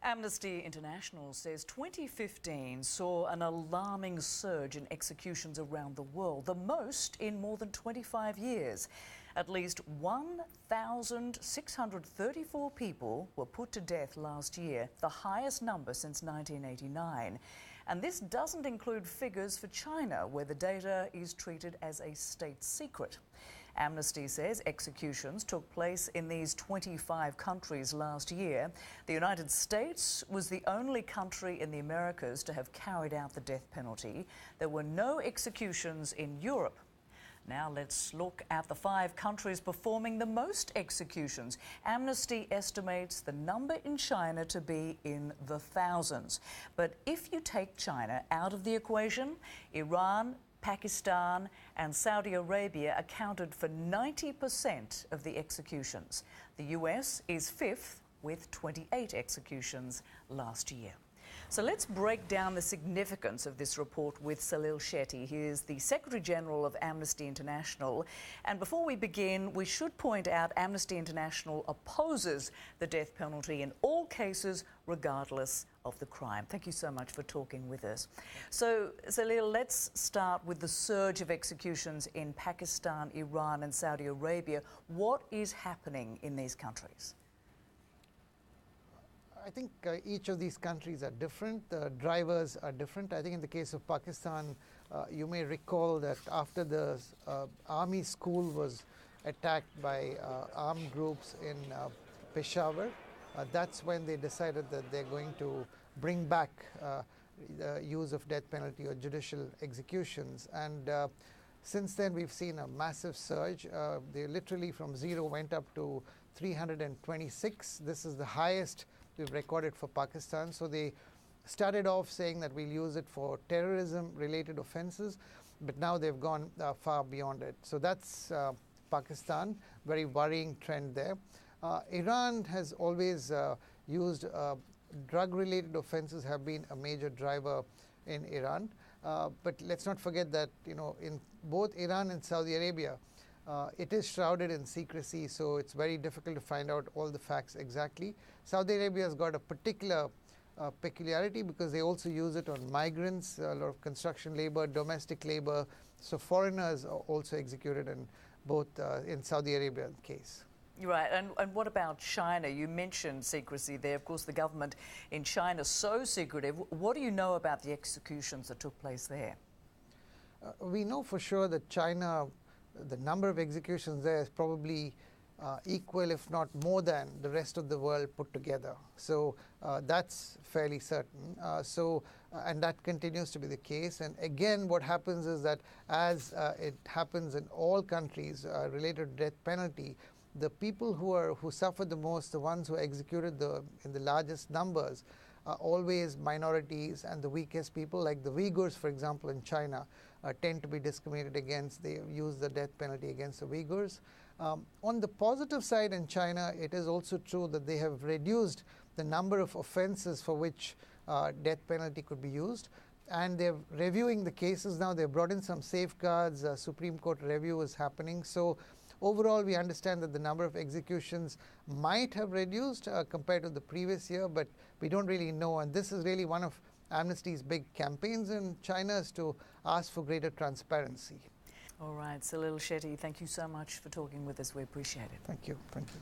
Amnesty International says 2015 saw an alarming surge in executions around the world, the most in more than 25 years. At least 1,634 people were put to death last year, the highest number since 1989. And this doesn't include figures for China, where the data is treated as a state secret. Amnesty says executions took place in these 25 countries last year. The United States was the only country in the Americas to have carried out the death penalty. There were no executions in Europe. Now let's look at the 5 countries performing the most executions. Amnesty estimates the number in China to be in the thousands. But if you take China out of the equation, Iran, Pakistan and Saudi Arabia accounted for 90% of the executions. The US is 5th with 28 executions last year. So let's break down the significance of this report with Salil Shetty. He is the Secretary General of Amnesty International. And before we begin, we should point out Amnesty International opposes the death penalty in all cases, regardless of the crime. Thank you so much for talking with us. So, Salil, let's start with the surge of executions in Pakistan, Iran and Saudi Arabia. What is happening in these countries? I think each of these countries are different. The drivers are different. I think in the case of Pakistan, you may recall that after the army school was attacked by armed groups in Peshawar, that's when they decided that they're going to bring back the use of death penalty or judicial executions. And since then, we've seen a massive surge. They literally from 0 went up to 326. This is the highest we've recorded for Pakistan. So they started off saying that we'll use it for terrorism-related offenses, but now they've gone far beyond it. So that's Pakistan, very worrying trend there. Iran has always used drug-related offenses have been a major driver in Iran. But let's not forget that, in both Iran and Saudi Arabia, it is shrouded in secrecy, so it's very difficult to find out all the facts exactly. Saudi Arabia has got a particular peculiarity because they also use it on migrants, a lot of construction labor, domestic labor. So foreigners are also executed in both in Saudi Arabia case. Right, and what about China? You mentioned secrecy there. Of course, the government in China is so secretive. What do you know about the executions that took place there? We know for sure that China, the number of executions there is probably equal, if not more than the rest of the world put together. So that's fairly certain. And that continues to be the case. And again, what happens is that as it happens in all countries related to death penalty, the people who suffer the most, the ones who are executed in the largest numbers, are always minorities and the weakest people, like the Uyghurs, for example, in China, tend to be discriminated against. They use the death penalty against the Uyghurs. On the positive side in China, it is also true that they have reduced the number of offenses for which death penalty could be used. And they're reviewing the cases now. They've brought in some safeguards. Supreme Court review is happening. So overall, we understand that the number of executions might have reduced compared to the previous year, but we don't really know. And this is really one of Amnesty's big campaigns in China, is to ask for greater transparency. All right, Salil Shetty, thank you so much for talking with us. We appreciate it. Thank you. Thank you.